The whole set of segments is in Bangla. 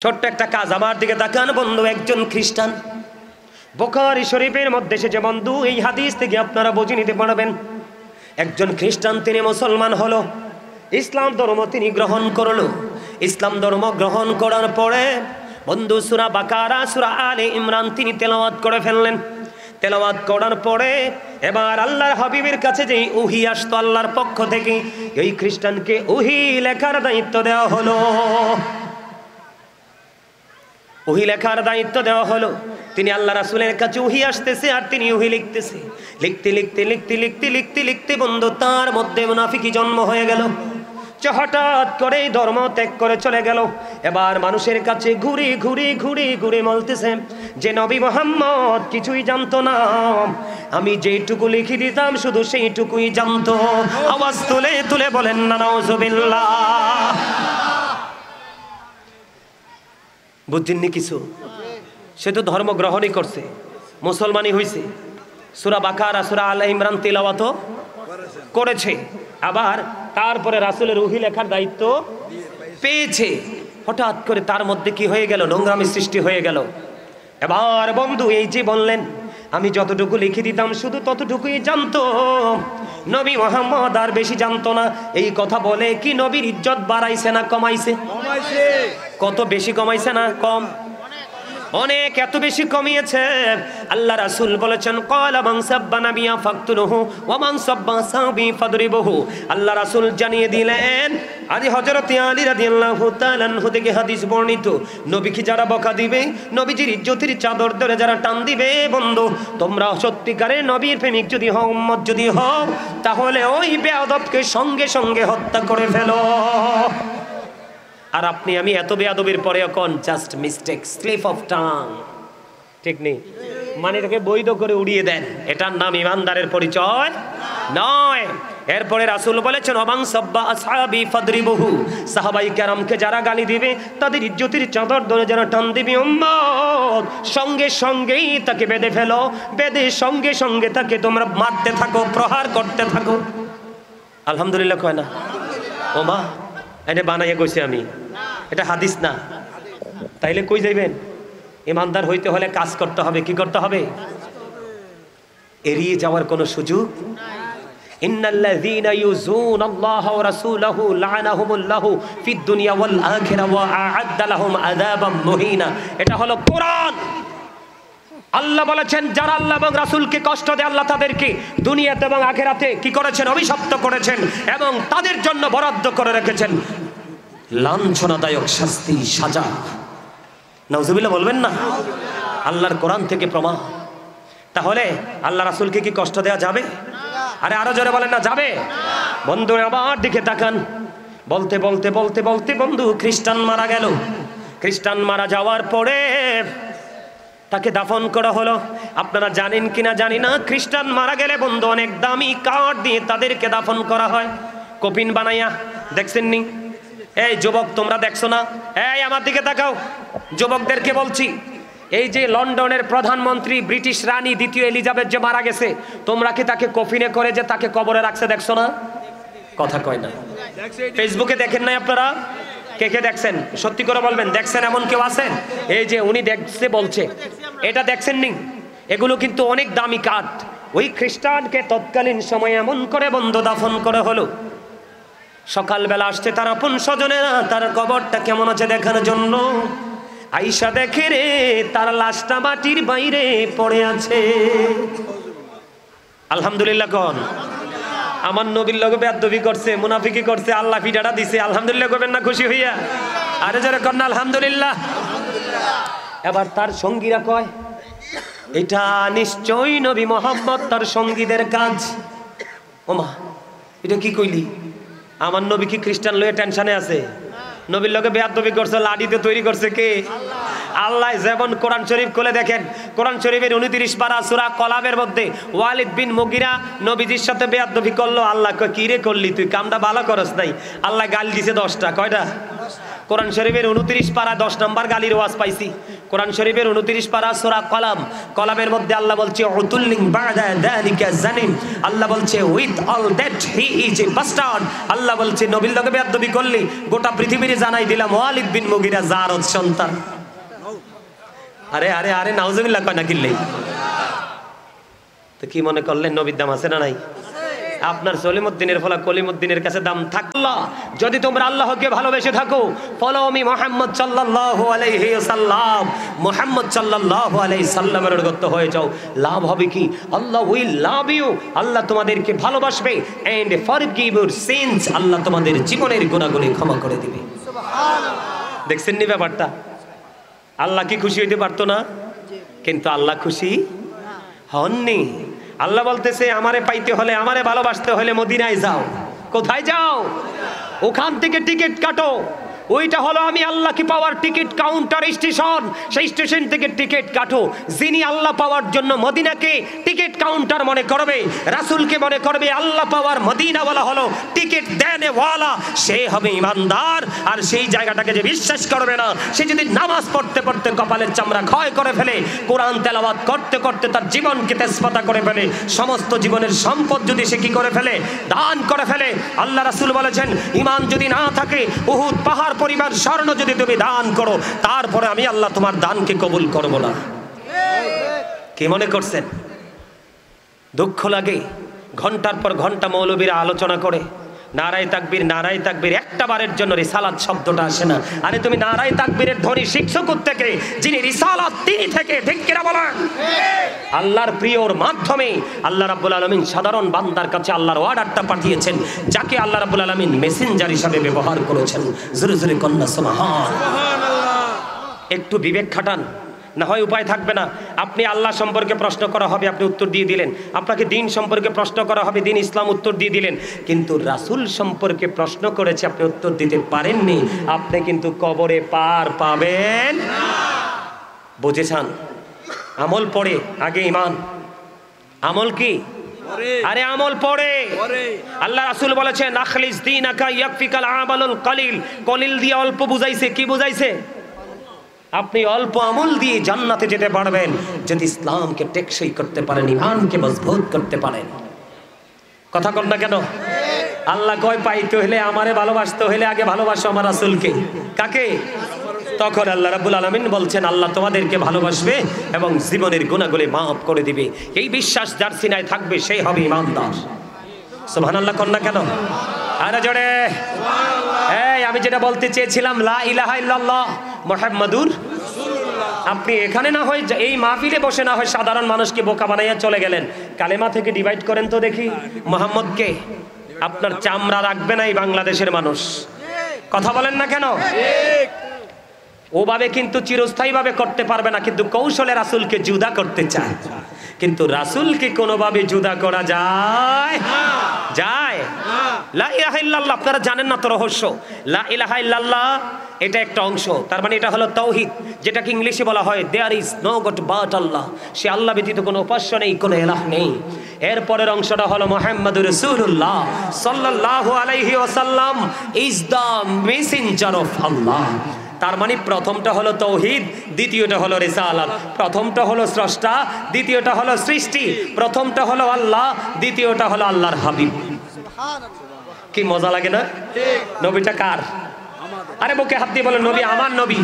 ছোট্ট একটা কাজ, আমার দিকে তাকান বন্ধু। একজন খ্রিস্টান, বুখারী শরীফের মধ্যে এসেছে বন্ধু, এই হাদিস থেকে আপনারা বুঝে নিতে পারবেন। একজন খ্রিস্টান, তিনি মুসলমান হলো, ইসলাম ধর্ম তিনি গ্রহণ করলো। ইসলাম ধর্ম গ্রহণ করার পরে বন্ধু সূরা বাকারা, সূরা আলে ইমরান তিনি তেলাওয়াত করে ফেললেন। তেলাওয়াত করার পরে এবার আল্লাহর হাবিবের কাছে যেই ওহী আসতো আল্লাহর পক্ষ থেকে, এই খ্রিস্টানকে ওহী লেখার দায়িত্ব দেওয়া হলো। ওহী লেখার দায়িত্ব দেওয়া হলো। তিনি আল্লাহ রাসূলের কাছে ওহী আসতেছে আর তিনি ওহী লিখতেছে। লিখতে লিখতে লিখতে লিখতে লিখতে লিখতে বন্ধু তার মধ্যে মুনাফিকি জন্ম হয়ে গেল। হঠাৎ করে ধর্ম ত্যাগ করে চলে গেল। এবার মানুষের কাছে ঘুরে ঘুরে ঘুরে ঘুরে বলতেছে যে নবী মুহাম্মদ কিছুই জানতো না, আমি যেইটুকু লিখে দিতাম শুধু সেইটুকুই জানতো। আওয়াজ তুলে তুলে বলেন না নাউজুবিল্লাহ। বুঝছেননি কিছু? সে তো ধর্ম গ্রহণই করছে, মুসলমানই হয়েছে, সূরা বাকারা সূরা আলে ইমরান তেলাওয়াত করেছে, আবার তারপরে রাসূলের ওহী লেখার দায়িত্ব পেয়েছে। হঠাৎ করে তার মধ্যে কি হয়ে গেল? নোংরামি সৃষ্টি হয়ে গেল। এবার বন্ধু এই যে বললেন আমি যতটুকু লিখে দিতাম শুধু ততটুকুই জানতো, নবী মুহাম্মদ আর বেশি জানতো না। এই কথা বলে কি নবীর ইজ্জত বাড়াইছে না কমাইছে? কত বেশি কমাইছে না কম? অনেক, এত বেশি কমিয়েছে। আল্লাহ রাসূল বলেছেন ক্বালা মান সাব্বা নাবিয়া ফাকতুলহু ওয়া মান সাব্বা সাহাবী ফাদরিবহু। আল্লাহ রাসূল জানিয়ে দিলেন, আদি হযরত আলী রাদিয়াল্লাহু তাআলা আনহু থেকে হাদিস বর্ণিত, নবীকে যারা বকা দিবে, নবীজির ইজ্জতের চাদর ধরে যারা টান দিবে, বন্ধু তোমরা সত্যিকারের নবীর প্রেমিক যদি হও, উম্মত যদি হও, তাহলে ওই বেয়াদবকে সঙ্গে সঙ্গে হত্যা করে ফেলো। আর আপনি আমি এত বেয়াদবির পরে এখন just mistake, slip of tongue, ঠিক নেই, মানে এটাকে বৈধ করে উড়িয়ে দেন। এটার নাম ইমানদারের পরিচয় নয়। এরপরে রাসূল বলেছেন ওমান সাব্বা আসহাবি ফাদরিবহু, সাহাবায়ে কেরামকে যারা গালি দিবে, তাদের ইজ্জতের চাদর ধরে যারা টান দিবে, উম্মত সঙ্গে সঙ্গেই তাকে বেঁধে ফেলো, বেঁধে সঙ্গে সঙ্গে তাকে তোমরা মারতে থাকো, প্রহার করতে থাকো। আলহামদুলিল্লাহ কয় না? ও মা, এটা বানাইয়া কইছি আমি, এটা হাদিস না। তাইলে কই যাইবেন? ইমানদার হইতে হলে কাজ করতে হবে। কি করতে হবে? এড়িয়ে যাওয়ার কোনো সুযোগ নাই। ইন্নাল্লাযীনা ইউযুনাল্লাহা ওয়া রাসূলাহু লা'নাহুমুল্লাহু ফিদ দুনিয়া ওয়াল আখিরা ওয়া আ'আদ্দা লাহুম আযাবাম মুহিনা। এটা হলো কোরআন। আল্লাহ বলেছেন যারা আল্লাহ এবং রাসূলকে কষ্ট দেয়, আল্লাহ তাদেরকে দুনিয়াতে এবং আখিরাতে কি করেছেন? অভিশপ্ত করেছেন, এবং তাদের জন্য বরাদ্দ করে রেখেছেন লাঞ্ছনাদায়ক শাস্তি, সাজা। নাউজুবিল্লাহ বলবেন না? আল্লাহর কোরআন থেকে প্রমাণ। তাহলে আল্লাহ রাসূলকে কি কষ্ট দেওয়া যাবে? আরে আরো জোরে বলেন না যাবে? বন্ধুরা আবার দিকে তাকান। বলতে বলতে বলতে বলতে বন্ধু খ্রিস্টান মারা গেল। খ্রিস্টান মারা যাওয়ার পরে তাকে দাফন করা হলো। আপনারা জানেন কিনা জানি না, খ্রিস্টান মারা গেলে বন্ধু অনেক দামি কাঠ দিয়ে তাদেরকে দাফন করা হয়, কফিন বানাইয়া। দেখছেন নি? এই যুবক তোমরা দেখছো না? এই আমার দিকে তাকাও, যুবকদেরকে বলছি। এই যে লন্ডনের প্রধানমন্ত্রী ব্রিটিশ রানী দ্বিতীয় এলিজাবেথ যে মারা গেছে, তোমরা কি তাকে কফিনে করে যে তাকে কবরে রাখছে দেখছো না? কথা কয় না। ফেসবুকে দেখেন নাই আপনারা? কে কে দেখছেন? সত্যি করে বলবেন, দেখছেন এমন কেউ আছেন? এই যে উনি দেখছে বলছে, এটা দেখছেন নি? এগুলো কিন্তু অনেক দামি কাঠ। ওই খ্রিস্টানকে তৎকালীন সময়ে এমন করে বন্ধু দাফন করা হলো। সকালবেলা আসছে তার আপন স্বজনেরা তার কবরটা কেমন আছে দেখার জন্য। আইসা দেখে রে তার লাশটা মাটির বাইরে পড়ে আছে। আলহামদুলিল্লাহ কোন? আমার নবীর লগে বেয়াদবি করছে, মুনাফিকি করছে, আল্লাহ ফিডাটা দিছে। আলহামদুলিল্লাহ করবেন না খুশি হইয়া? আরে যারা কর না আলহামদুলিল্লাহ। এবার তার সঙ্গীরা কয় এটা নিশ্চয়ই নবী মুহাম্মদ তার সঙ্গীদের কাজ। ওমা, এটা কি কইলি? আমার নবী কি খ্রিস্টান লয়ে টেনশনে আছে? নবীর লগে বেয়াদবি করছে, লাঠিতে তৈরি করছে কে? আল্লাহ যেমন কোরআন শরীফ খুলে দেখেন, কোরআন শরীফের 29 পারা সূরা কলামের মধ্যে ওয়ালিদ বিন মুগিরা নবীজির সাথে বেয়াদবি করলো। আল্লাহ কয় কি রে করলি তুই, কামটা ভালো করস নাই। আল্লাহ গালি দিছে 10টা। কয়টা? কোরআন শরীফের 29 পারা 10 নম্বর গালির ওয়াজ পাইছি। কোরআন শরীফের 29 পারা সূরা কলাম, কলামের মধ্যে আল্লাহ বলছে উতুল্লিং বাদা যালিকা জানিম। আল্লাহ বলছে with all that he is a bastard. Allah বলছে নবীর লগে বেয়াদবি করলি, গোটা পৃথিবীরে জানাই দিলাম ওয়ালিদ বিন মুগিরা জারদ সন্তান। আরে আরে আরে নাউজুবিল্লাহ কয় না কিল্লাই। তো কি মনে করলেন নবীর দাম আছে না নাই? আপনার সলিমুদ্দিনের ফলা কলিমুদ্দিনের কাছে দাম থাকলো। যদি তোমরা আল্লাহকে ভালোবেসে থাকো, ফলো মি মুহাম্মদ সাল্লাল্লাহু আলাইহি ওয়াসাল্লাম, মুহাম্মদ সাল্লাল্লাহু আলাইহি সাল্লামের অনুগত হয়ে যাও। লাভ হবে কি? আল্লাহ উইল লাভ ইউ, আল্লাহ তোমাদেরকে ভালোবাসবে। এন্ড ফরগিভ ইউর সিনস, আল্লাহ তোমাদের জীবনের গুনাহগুলি ক্ষমা করে দিবে। সুবহানাল্লাহ। দেখছেন নি ব্যাপারটা? আল্লাহ কি খুশি হইতে পারতো না? কিন্তু আল্লাহ খুশি হননি। আল্লাহ বলতেছে আমারে পাইতে হলে, আমারে ভালোবাসতে হলে মদিনায় যাও। কোথায় যাও? ওখান থেকে টিকিট কাটো। ওইটা হলো আমি আল্লাহকে পাওয়ার টিকিট কাউন্টার স্টেশন। সেই স্টেশন থেকে টিকিট কাটো। যিনি আল্লাহ পাওয়ার জন্য মদিনাকে টিকিট কাউন্টার মনে করবে, রাসূলকে মনে করবে আল্লাহ পাওয়ার মদিনাওয়ালা হলো টিকিট দেনেওয়ালা, সে হবে ইমানদার। আর সেই জায়গাটাকে যে বিশ্বাস করবে না, সে যদি নামাজ পড়তে পড়তে কপালের চামড়া ক্ষয় করে ফেলে, কোরআন তেলাওয়াত করতে করতে তার জীবনকে তেজপাতা করে ফেলে, সমস্ত জীবনের সম্পদ যদি সে কি করে ফেলে, দান করে ফেলে। আল্লাহ রাসূল বলেছেন ঈমান যদি না থাকে, উহুদ পাহাড় পরিমাণ স্বর্ণ যদি তুমি দান করো, তারপরে আমি আল্লাহ তোমার দানকে কবুল করব না। কি মনে করছেন? দুঃখ লাগে ঘন্টার পর ঘন্টা মৌলবীরা আলোচনা করে নারায়ে তাকবীর, নারায়ে তাকবীর, একটা বারের জন্য রিসালাত শব্দটা আসে না। আরে তুমি নারায়ে তাকবীরের ধ্বনি শিখছো কোত্থেকে? যিনি রিসালাত তিনি থেকে, ঠিক কিনা বলেন? আল্লাহর প্রিয়র মাধ্যমে আল্লাহ রাব্বুল আলামিন সাধারণ বান্দার কাছে আল্লাহর অর্ডারটা পাঠিয়েছেন, যাকে আল্লাহ রাব্বুল আলামিন মেসেঞ্জার হিসাবে ব্যবহার করেছেন। জোরে জোরে কন্যা সুবহানাল্লাহ। একটু বিবেক খাটান, না হয় উপায় থাকবে না। আপনি আল্লাহ সম্পর্কে প্রশ্ন করা হবে, আপনি উত্তর দিয়ে দিলেন। আপনাকে দিন সম্পর্কে প্রশ্ন করা হবে, দিন ইসলাম, উত্তর দিয়ে দিলেন। কিন্তু রাসূল সম্পর্কে প্রশ্ন করেছে, আপনি উত্তর দিতে পারেননি, আপনি কিন্তু কবরে পার পাবেন না। বুঝেছেন? আমল পড়ে আগে ঈমান। আমল কি? আরে আমল পড়ে। আল্লাহ রাসূল বলেছেন আখলিস দীনাকা ইয়াকফিকাল আমালুল কলিল। কলিল দিয়ে অল্প বুঝাইছে। কি বুঝাইছে? আপনি অল্প আমল দিয়ে জান্নাতে যেতে পারবেন যদি ইসলামকে টেকসই করতে পারেন, ঈমানকে মজবুত করতে পারেন। কথা কন না কেন? আল্লাহ কয় পাইতে হলে, আমারে ভালোবাসতে হলে আগে ভালোবাসো আমার রাসূলকে। কাকে? তখন আল্লাহ রাব্বুল আলামিন বলছেন আল্লাহ তোমাদেরকে ভালোবাসবে এবং জীবনের গুনাহগুলি মাফ করে দিবে। এই বিশ্বাস যার সিনায় থাকবে সেই হবে ঈমানদার। সুবহানাল্লাহ কন না কেন? আরে জোরে সুবহানাল্লাহ। এই আমি যেটা বলতে চেয়েছিলাম, লা ইলাহা ইল্লাল্লাহ মুহাম্মাদুর রাসূলুল্লাহ। আপনি এখানে না হয় এই মাহফিলে বসে না হয় সাধারণ মানুষকে বোকা বানাইয়া চলে গেলেন। কালেমা থেকে ডিভাইড করেন তো দেখি। মুহাম্মদকে আপনার চামড়া রাখবে না এই বাংলাদেশের মানুষ। কথা বলেন না কেন? ঠিক। ওভাবে কিন্তু চিরস্থায়ীভাবে করতে পারবে না, কিন্তু কৌশলে রাসূলকে জুদা করতে চায়। কিন্তু রাসূলকে কোনোভাবে জুদা করা যায় না। যায় না। লা ইলাহা ইল্লাল্লাহ আপনারা জানেন না তো রহস্য। লা ইলাহা ইল্লাল্লাহ এটা একটা অংশ, তার মানে এটা হলো তাওহীদ, যেটাকে ইংলিশে বলা হয় there is no god but Allah. সে আল্লাহ ব্যতীত কোনো উপাস্য নেই, কোনো ইলাহ নেই। এরপরের অংশটা হলো মুহাম্মাদুর রাসূলুল্লাহ সাল্লাল্লাহু আলাইহি ওয়াসাল্লাম ইজ দ্য মেসেঞ্জার অফ আল্লাহ। তার মানে প্রথমটা হলো তাওহীদ, দ্বিতীয়টা হলো রিসালাত। প্রথমটা হলো স্রষ্টা, দ্বিতীয়টা হলো সৃষ্টি। প্রথমটা হলো আল্লাহ, দ্বিতীয়টা হলো আল্লাহর হাবিব। সুবহানাল্লাহ। কি মজা লাগে না? ঠিক। নবীটা কার? আরে বুকে হাত দিয়ে বলেন নবী আমার নবী।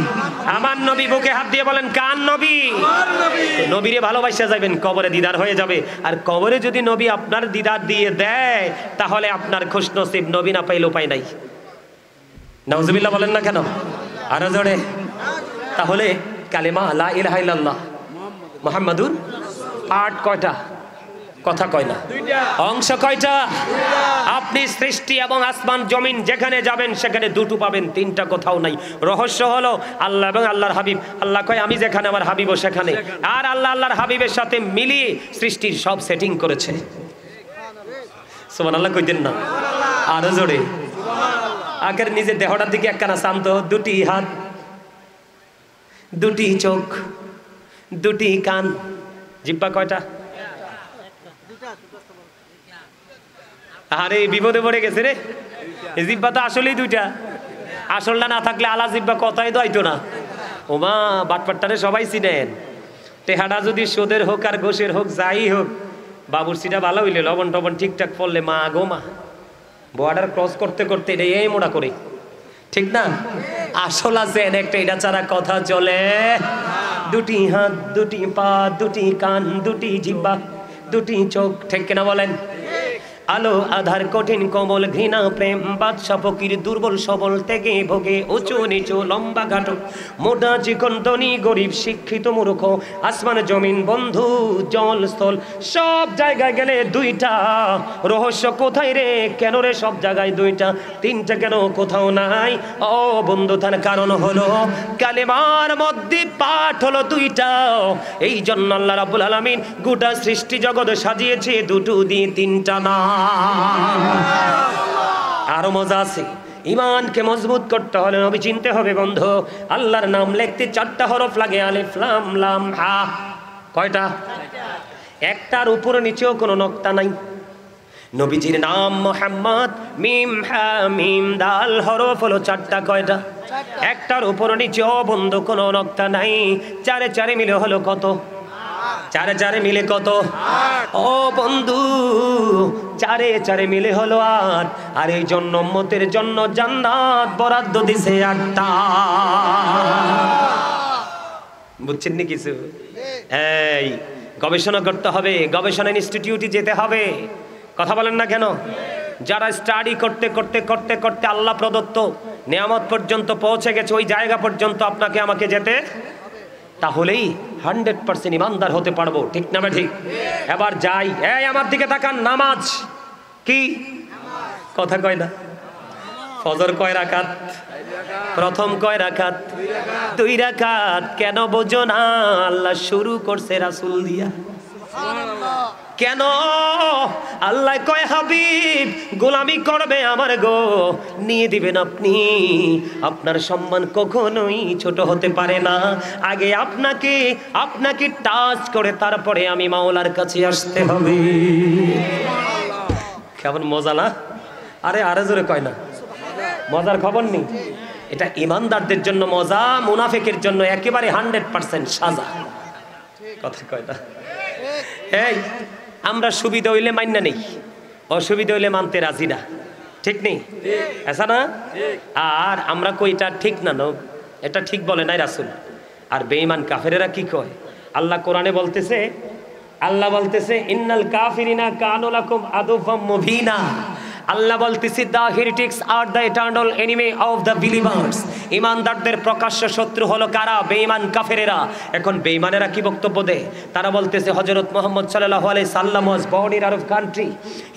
আমার নবী। বুকে হাত দিয়ে বলেন কার নবী? আমার নবী। নবীরে ভালোবাসা যাবেন, কবরে দিদার হয়ে যাবে। আর কবরে যদি নবী আপনার দিদার দিয়ে দেয়, তাহলে আপনার খুশনসিব, নবী না পাইলে উপায় নাই। নাউজুবিল্লাহ বলেন না কেন? আরো জোরে। তাহলে কালেমা লা ইলাহা ইল্লাল্লাহ মুহাম্মাদুর পার্ট কয়টা? কথা কয় না। অংশ কয়টা? আপনি সৃষ্টি এবং আসমান জমিন যেখানে যাবেন সেখানে দুটো পাবেন, তিনটা কোথাও নাই। রহস্য হলো আল্লাহ এবং আল্লাহর হাবিব। আল্লাহ কয় আমি যেখানে আমার হাবিবও সেখানে। আর আল্লাহ আল্লাহর হাবিবের সাথে মিলিয়ে সৃষ্টির সব সেটিং করেছে। সুবহানাল্লাহ কইতেন না? আরো জোরে। আগের নিজের দেহটার দিকে একখানা শান্ত, দুটি হাত দুটি চোখ, দুটি কান, জিহ্বা কয়টা? আরে বিপদে পড়ে গেছে রে, জিহ্বা তো আসলেই দুইটা। আসলটা না থাকলে আলা জিহ্বা কথাই তো আইতো না। ওমা বাটপাট্টারে সবাই চিনেন, টেহাটা যদি সোদের হোক আর ঘোষের হোক যাই হোক, বাবুরচিটা ভালো হইলে লবণ টবণ ঠিকঠাক পড়লে মা গো মা, বর্ডার ক্রস করতে করতে এটা এই মোড়া করে, ঠিক না? আসল আছে একটা, এটা ছাড়া কথা চলে? দুটি হাত, দুটি পা, দুটি কান, দুটি জিহ্বা, দুটি চোখ, ঠিক কিনা বলেন? আলো আধার কঠিন কমল ঘৃণা প্রেম বাদশা ফকির দুর্বল সবল ত্যাগে ভোগে উঁচু নিচু লম্বা ঘাটো মোটা চিকন ধনী গরিব শিক্ষিত মূর্খ আসমান জমিন বন্ধু জল স্থল সব জায়গায় গেলে দুইটা। রহস্য কোথায় রে? কেন রে সব জায়গায় দুইটা? তিনটা কেন কোথাও নাই? ও বন্ধু তার কারণ হলো কালেমার মধ্যে পাঠ হলো দুইটা। এই জন্য আল্লাহ রাব্বুল আলামিন গোটা সৃষ্টি জগৎ সাজিয়েছে দুটো দিয়ে, তিনটা না। আরো মজা আছে। ইমানকে মজবুত করতে হলে নবী চিনতে হবে বন্ধু। আল্লাহর নাম লিখতে 4টা হরফ লাগে, আলিফ লাম লাম হা। কয়টা? একটার উপর নিচেও কোনো নক্তা নাই। নবীজির নাম মুহাম্মদ, মিম হা মিম দাল হরফ হলো 4টা। কয়টা? একটার উপর নিচেও বন্ধু কোনো নক্তা নাই। 4 4 মিলে হলো কত? 4 4 মিলে কত? ও বন্ধু 4 4 মিলে হলো 8। আর এই জন্য উম্মতের জন্য জান্নাত বরাদ্দ দিছে 8টা। বুঝছেন নি কিছু? এই গবেষণা করতে হবে, গবেষণা ইনস্টিটিউটে যেতে হবে। কথা বলেন না কেন? যারা স্টাডি করতে করতে করতে করতে আল্লাহ প্রদত্ত নিয়ামত পর্যন্ত পৌঁছে গেছে, ওই জায়গা পর্যন্ত আপনাকে আমাকে যেতে, তাহলেই 100% ইমানদার হতে পারবো, ঠিক না? ঠিক। এবার যাই, এই আমার দিকে তাকান। নামাজ কি? কথা কয় না। ফজর কয় রাকাত? প্রথম কয় রাকাত? 2 রাকাত। কেন বোঝো না? আল্লাহ শুরু করছে রাসূল দিয়া। কেন? আল্লাহ কয় হাবিব গোলামি করবে আমার গো, নিয়ে দিবেন আপনি। আপনার সম্মান কখনোই ছোট হতে পারে না। আগে আপনাকে টাচ করে তারপরে আমি মাওলার কাছে আসতে হবে। কেমন মজা না? আরে জোরে কয় না, মজার খবর নেই। এটা ইমানদারদের জন্য মজা, মুনাফিকের জন্য একেবারে 100% সাজা। কথা কয় না? এই আমরা সুবিধা হইলে মান্য নেই, অসুবিধা হইলে মানতে রাজি না, ঠিক নেই? আচ্ছা না? আর আমরা কই এটা ঠিক না, এটা ঠিক বলে নাই রাসূল। আর বেঈমান কাফেরেরা কি কয়? আল্লাহ কোরআনে বলতেছে, আল্লাহ বলতেছে ইন্নাল কাফিরিনা কানু লাকুম আদুওয়াম মুবিনা। আল্লাহ বলতেছে the heretics are the eternal enemy of the believers. ইমানদারদের প্রকাশ্য শত্রু হলো কারা? বেঈমান কাফেরেরা। এখন বেঈমানেরা কি বক্তব্য দেয়? তারা বলতেছে হযরত মুহাম্মদ সাল্লাল্লাহু আলাইহি সাল্লাম was born in Arab country.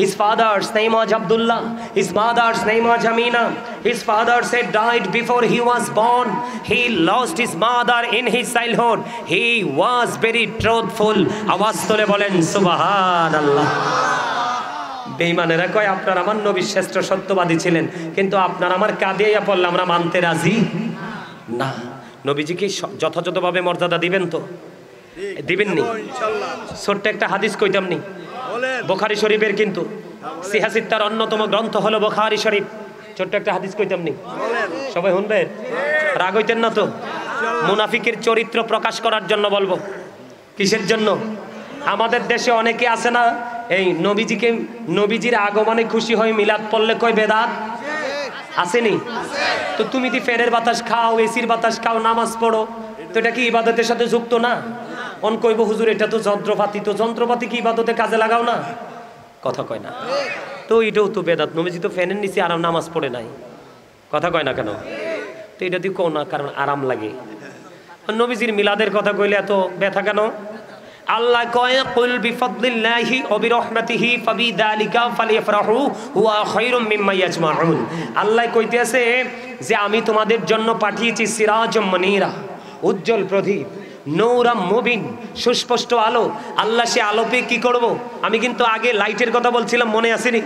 His father's name was Abdullah. His mother's name was Amina. His father said died before he was born. He lost his mother in his childhood. He was very truthful. আওয়াজ তুলে বলেন সুবহানাল্লাহ। বেঈমানেরা কয় আপনার আমার নবী শ্রেষ্ঠ সত্যবাদী ছিলেন, কিন্তু আপনার আমার কাঁদিয়া পড়লে আমরা মানতে রাজি না। নবীজিকে যথাযথভাবে মর্যাদা দিবেন তো? দিবেননি? ছোট্ট একটা হাদিস কইতাম নি, বুখারী শরীফের, কিন্তু সিহাসিত্তার অন্যতম গ্রন্থ হলো বুখারী শরীফ। ছোট্ট একটা হাদিস কইতাম নি, সবাই শুনবেন, রাগ হইতেন না তো? মুনাফিকের চরিত্র প্রকাশ করার জন্য বলবো। কিসের জন্য? আমাদের দেশে অনেকে আছে না, এই নবীজির আগমনে খুশি হয়ে মিলাদ পড়লে কয় বেদাত। আসেনি? তো তুমি দি ফ্যানের বাতাস খাও, এসির বাতাস খাও, নামাজ পড়ো, তো এটা কি ইবাদতের সাথে যুক্ত না? অন কইব হুজুর এটা তো যন্ত্রপাতি, তো যন্ত্রপাতি কি ইবাদতে কাজে লাগাও না? কথা কয় না? তো এটাও তো বেদাত। নবীজি তো ফ্যানের নিচে আরাম নামাজ পড়ে নাই। কথা কয় না কেন? তো এটা দিয়ে কও না, কারণ আরাম লাগে। নবীজির মিলাদের কথা কইলে এত ব্যথা কেন? আল্লাহ কয় কুল বিফাদলিল্লাহি ওয়া বিরহমাতিহি ফাবিযালিকা ফালইফরাহু হুয়া খায়রুম মিম্মা ইয়াজমাউন। আল্লাহ কইতেছে যে আমি তোমাদের জন্য পাঠিয়েছি সিরাজুম মুনীরা, উজ্জ্বল প্রদীপ, নূরাম মুবিন, সুস্পষ্ট আলো। আল্লাহ সে আলো পেয়ে কি করব? আমি কিন্তু আগে লাইটের কথা বলছিলাম, মনে আসেনি?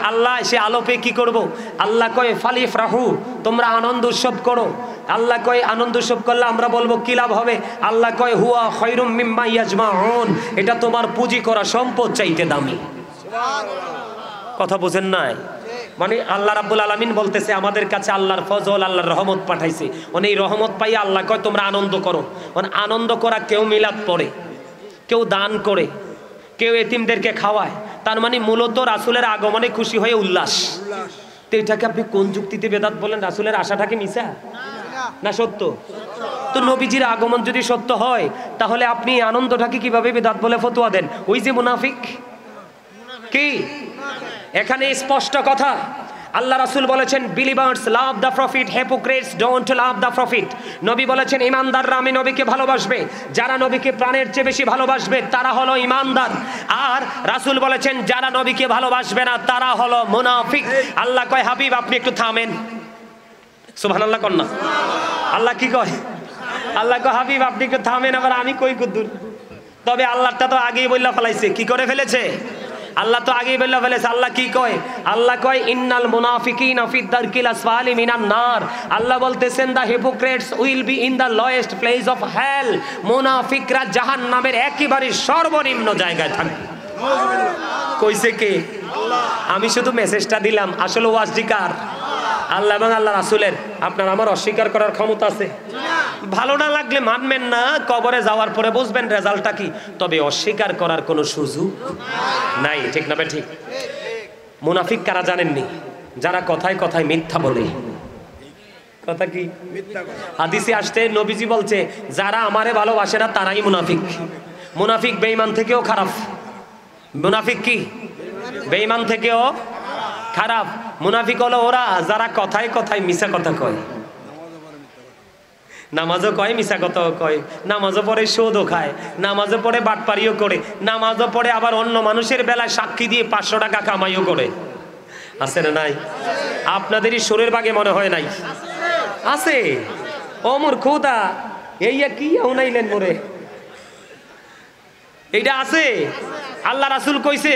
আল্লাহ সে আলো পেয়ে কি করব? আল্লাহ কয় ফালিফরাহু, তোমরা আনন্দ উৎসব করো, আল্লাহ কয় আনন্দ উৎসব করলে আমরা বলবো কি লাভ হবে? আল্লাহ কয় হুয়া খায়রুম মিম্মা ইয়াজমাউন, এটা তোমার পুঁজি করা সম্পদ চাইতে দামি। কথা বোঝেন নাই? মানে আল্লাহ রাব্বুল আলামিন বলতেছে আমাদের কাছে আল্লাহর ফজল, আল্লাহর রহমত পাঠাইছে। মানে এই রহমত পাইয়া আল্লাহ কয় তোমরা আনন্দ করো। মানে আনন্দ করা, কেউ মিলাদ পড়ে, কেউ দান করে, কেউ এতিমদেরকে খাওয়ায়, তার মানে মূলত রাসূলের আগমনে খুশি হয়ে উল্লাস। তো এটাকে আপনি কোন যুক্তিতে বেদাত বলেন? রাসূলের আশাটাকে মিছা না সত্য? তো নবীজির আগমন যদি সত্য হয় তাহলে আপনি আনন্দটাকে কিভাবে বেদাত বলে ফতোয়া দেন? ওই যে মুনাফিক। কি এখানে স্পষ্ট কথা, আল্লাহ রাসূল বলেছেন believers love the profit, hypocrites don't love the profit. নবী বলেছেন ইমানদাররা আমি নবীকে ভালোবাসবে, যারা নবীকে প্রাণের চেয়ে বেশি ভালোবাসবে তারা হলো ইমানদার। আর রাসূল বলেছেন যারা নবীকে ভালোবাসবে না তারা হলো মুনাফিক। আল্লাহ কয় হাবিব আপনি একটু থামেন, সুবহানাল্লাহ কর না। আল্লাহ কি কয়? আল্লাহ কয় হাবিব আপনি একটু থামেন। আবার আমি কই কুদ্দুর? তবে আল্লাহটা তো আগেই বললা ফেলাইছে। কি করে ফেলেছে? আল্লাহ তো আগেই বললা ফেলেছে। আল্লাহ কি কয়? আল্লাহ কয় ইন্নাল মুনাফিকিনা ফি দারকিল আসফালি মিনান নার। আল্লাহ বলতেছেন the hypocrites will be in the lowest place of hell. মুনাফিকরা জাহান্নামের একেবারে সর্বনিম্ন জায়গায় থাকবে। কইছে কে? আমি শুধু মেসেজটা দিলাম, আসলে ওয়াজটি কার? আল্লাহ এবং আল্লাহ রাসূলের। আপনার আমার অস্বীকার করার ক্ষমতা আছে? ভালো না লাগলে মানবেন না, কবরে যাওয়ার পরে বুঝবেন রেজাল্টটা কি। তবে অস্বীকার করার কোনো সুযোগ নাই, ঠিক না? ঠিক। মুনাফিক কারা জানেননি? যারা কথায় কথায় মিথ্যা বলে। কথা কি? হাদিসে আসছে নবীজি বলছে যারা আমারে ভালোবাসে না তারাই মুনাফিক। মুনাফিক বেঈমান থেকেও খারাপ। মুনাফিক কি? বেঈমান থেকেও খারাপ। মুনাফিক হলো ওরা যারা কথায় কথায় মিছা কথা কয়। নামাজও কয়, মিছা কথাও কয়, নামাজও পড়ে, সুদও খায়, নামাজও পড়ে, বাটপারিও করে, নামাজও পড়ে, আবার অন্য মানুষের বেলায় সাক্ষী দিয়ে 500 টাকা কামাইও করে। আছে না নাই? আপনাদেরই শরীর বাগে মনে হয় নাই? আছে। ও মোর খোদা, এই কি উনাইলেন মোরে, এইটা আছে। আল্লাহ রাসূল কইছে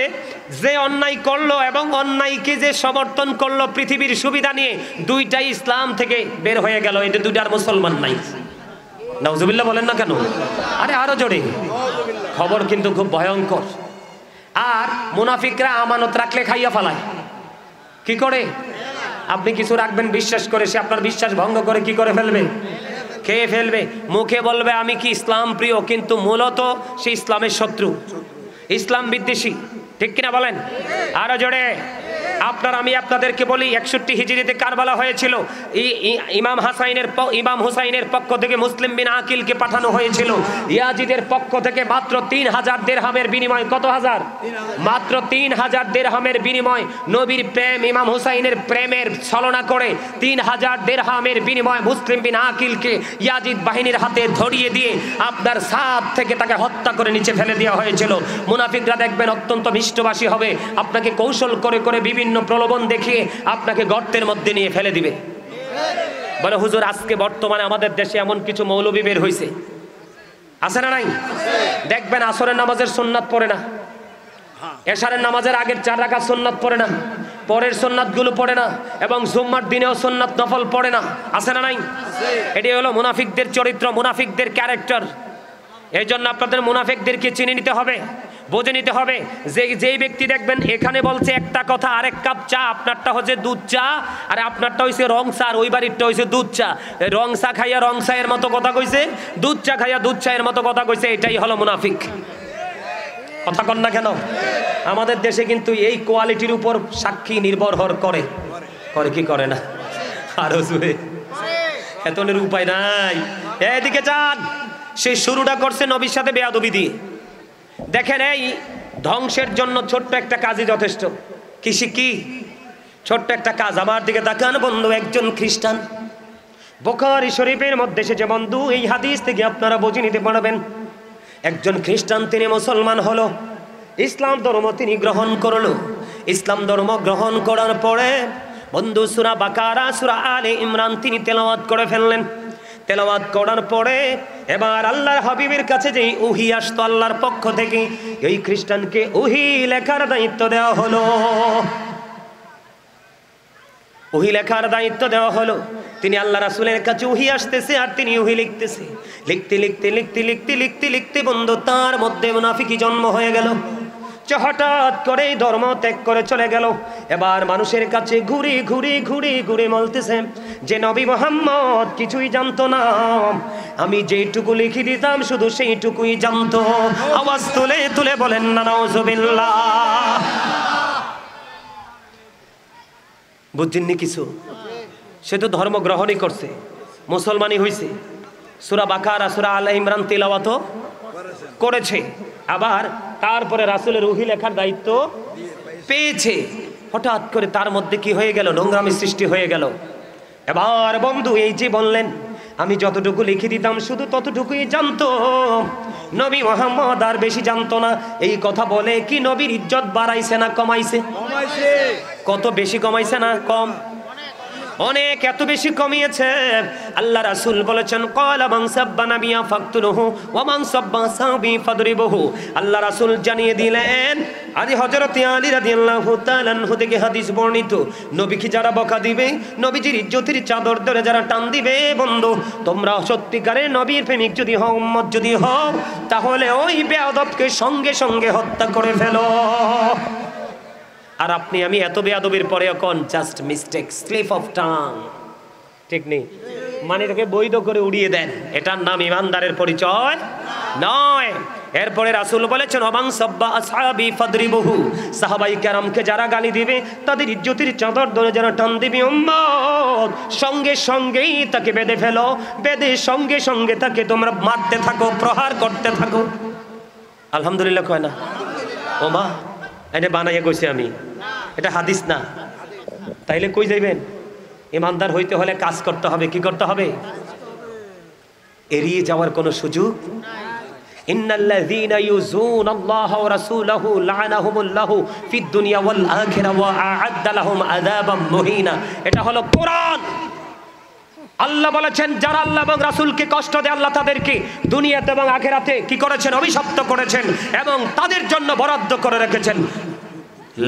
যে অন্যায় করলো এবং অন্যায়কে যে সমর্থন করলো পৃথিবীর সুবিধা নিয়ে, দুইটাই ইসলাম থেকে বের হয়ে গেল। এটা দুইটার মুসলমান নাই। নাউজুবিল্লাহ বলেন না কেন? আরে আরো জোরে। খবর কিন্তু খুব ভয়ঙ্কর। আর মুনাফিকরা আমানত রাখলে খাইয়া ফেলায়। কি করে? আপনি কিছু রাখবেন বিশ্বাস করে, সে আপনার বিশ্বাস ভঙ্গ করে কি করে ফেলবে? খেয়ে ফেলবে। মুখে বলবে আমি কি ইসলাম প্রিয়, কিন্তু মূলত সে ইসলামের শত্রু, ইসলাম বিদ্বেষী। ঠিক কিনা বলেন? আরো জোরে। আমি আপনাদেরকে বলি 61 হিজরিতে কারবালা হয়েছিল। ইমাম হুসাইনের পক্ষ থেকে মুসলিম বিন আকিলকে পাঠানো হয়েছিল। ইয়াজিদের পক্ষ থেকে মাত্র 3000 দিরহামের বিনিময়, কত হাজার? মাত্র 3000 দিরহামের বিনিময় নবীর প্রেম, ইমাম হুসাইনের প্রেমের ছলনা করে 3000 দিরহামের বিনিময় মুসলিম বিন আকিলকে ইয়াজিদ বাহিনীর হাতে ধরিয়ে দিয়ে আপনার ছাদ থেকে তাকে হত্যা করে নিচে ফেলে দেওয়া হয়েছিল। মুনাফিকরা দেখবেন অত্যন্ত মিষ্টভাষী হবে, আপনাকে কৌশল করে করে বিভিন্ন প্রলোভন দেখিয়ে আপনাকে গর্তের মধ্যে নিয়ে ফেলে দিবে। বলে হুজুর আজকে বর্তমানে আমাদের দেশে এমন কিছু মৌলবী বের হয়েছে, আছে না নাই? দেখবেন আসরের নামাজের সুন্নাত পড়ে না, এশারের নামাজের আগের 4 রাকাত সুন্নাত পড়ে না, পরের সুন্নাতগুলো পড়ে না, এবং জুম্মার দিনেও সুন্নাত নফল পড়ে না। আছে না নাই? এটি হলো মুনাফিকদের চরিত্র, মুনাফিকদের ক্যারেক্টার। এই জন্য আপনাদের মুনাফিকদেরকে চিনে নিতে হবে, বুঝে নিতে হবে। যেই ব্যক্তি দেখবেন এখানে বলছে একটা কথা, আরেক কাপ চা, আপনারটা হচ্ছে দুধ চা আর আপনারটা হইছে রং চা, আর ওই বাড়িরটা হইছে দুধ চা। রং চা খাইয়া রং চায়ের মতো কথা কইছে, দুধ চা খাইয়া দুধ চায়ের মতো কথা কইছে। এটাই হলো মুনাফিক। কথা কন না কেন? আমাদের দেশে কিন্তু এই কোয়ালিটির উপর সাক্ষী নির্ভর করে করে কি করে না? আরো জোরে। এতনের উপায় নাই। এদিকে যান। সে শুরুটা করছে নবীর সাথে বেয়াদবি দিয়ে। দেখেন এই ধ্বংসের জন্য ছোট্ট একটা কাজই যথেষ্ট। কি ছোট্ট একটা কাজ। আমার দিকে তাকান বন্ধু, একজন খ্রিস্টান, বুখারী শরীফের মধ্যে এসেছে বন্ধু, এই হাদিস থেকে আপনারা বুঝে নিতে পারবেন। একজন খ্রিস্টান, তিনি মুসলমান হলো, ইসলাম ধর্ম তিনি গ্রহণ করলো। ইসলাম ধর্ম গ্রহণ করার পরে বন্ধু সূরা বাকারা, সূরা আলে ইমরান তিনি তেলাওয়াত করে ফেললেন। তেলাওয়াত করার পরে এবার আল্লাহর হাবিবের কাছে যে ওহী আসতো আল্লাহর পক্ষ থেকে, এই খ্রিস্টানকে ওহী লেখার দায়িত্ব দেওয়া হলো। ওহী লেখার দায়িত্ব দেওয়া হলো। তিনি আল্লাহ রাসূলের কাছে ওহী আসতেছে আর তিনি ওহী লিখতেছে। লিখতে লিখতে লিখতে লিখতে লিখতে লিখতে বন্ধু তার মধ্যে মুনাফিকি জন্ম হয়ে গেল। হঠাৎ করে ধর্ম ত্যাগ করে চলে গেল। এবার মানুষের কাছে ঘুরে ঘুরে ঘুরে ঘুরে বলতেছে যে নবী মুহাম্মদ কিছুই জানতো না, আমি যেটুকু লিখে দিতাম শুধু সেইটুকুই জানতো। আওয়াজ তুলে তুলে বলেন না নাউজুবিল্লাহ। বুঝছেননি কিছু? সে তো ধর্ম গ্রহণই করছে, মুসলমানই হইছে, সূরা বাকারা সূরা আলে ইমরান তিলাওয়াত করেছে, আবার তারপরে রাসূলের ওহী লেখার দায়িত্ব পেয়েছে। হঠাৎ করে তার মধ্যে কি হয়ে গেল? নোংরামি সৃষ্টি হয়ে গেল। এবার বন্ধু এই যে বললেন আমি যতটুকু লিখে দিতাম শুধু ততটুকুই জানতো, নবী মুহাম্মদ আর বেশি জানতো না। এই কথা বলে কি নবীর ইজ্জত বাড়াইছে না কমাইছে? কত বেশি কমাইছে না কম? অনেক, এত বেশি কমিয়েছে। আল্লাহ রাসূল বলেছেন ক্বালা মান সাব্বা নাবিয়া ফাকতুলহু ওয়া মান সাব্বা সাহাবী ফাদরিবহু। আল্লাহ রাসূল জানিয়ে দিলেন, আদি হযরত আলী রাদিয়াল্লাহু তাআলা আনহু থেকে হাদিস বর্ণিত, নবীকে যারা বকা দিবে, নবীজির ইজ্জতের চাদর ধরে যারা টান দিবে, বন্ধু তোমরা সত্যিকারের নবীর প্রেমিক যদি হও, উম্মত যদি হও, তাহলে ওই বেয়াদবকে সঙ্গে সঙ্গে হত্যা করে ফেলো। আর আপনি আমি এত বেয়াদবির পরে এখন just mistake, slip of tongue, ঠিক নেই, মানে এটাকে বৈধ করে উড়িয়ে দেন। এটার নাম ইমানদারের পরিচয় নয়। এরপরে রাসূল বলেছেন ওমান সাব্বা আসহাবি ফাদরিবহু, সাহাবাই কেরামকে যারা গালি দিবে, তাদের ইজ্জতের চাদর ধরে যারা টান দিবে, উম্মত সঙ্গে সঙ্গেই তাকে বেঁধে ফেলো, বেঁধে সঙ্গে সঙ্গে তাকে তোমরা মারতে থাকো, প্রহার করতে থাকো। আলহামদুলিল্লাহ কয় না? ও মা, এটা বানাইয়া কইছি আমি, এটা হাদিস না। তাইলে কই যাইবেন? ইমানদার হইতে হলে কাজ করতে হবে। কি করতে হবে? এড়িয়ে যাওয়ার কোনো সুযোগ নাই। ইন্নাল্লাযীনা ইউযুনাল্লাহা ওয়া রাসূলাহু লা'নাহুমুল্লাহু ফিদ দুনিয়া ওয়াল আখিরা ওয়া আ'আদ্দা লাহুম আযাবাম মুহিনা। এটা হলো কোরআন। আল্লাহ বলেছেন যারা আল্লাহ এবং রাসূলকে কষ্ট দেয়, আল্লাহ তাদেরকে দুনিয়াতে এবং আখিরাতে কি করেছেন? অভিশপ্ত করেছেন, এবং তাদের জন্য বরাদ্দ করে রেখেছেন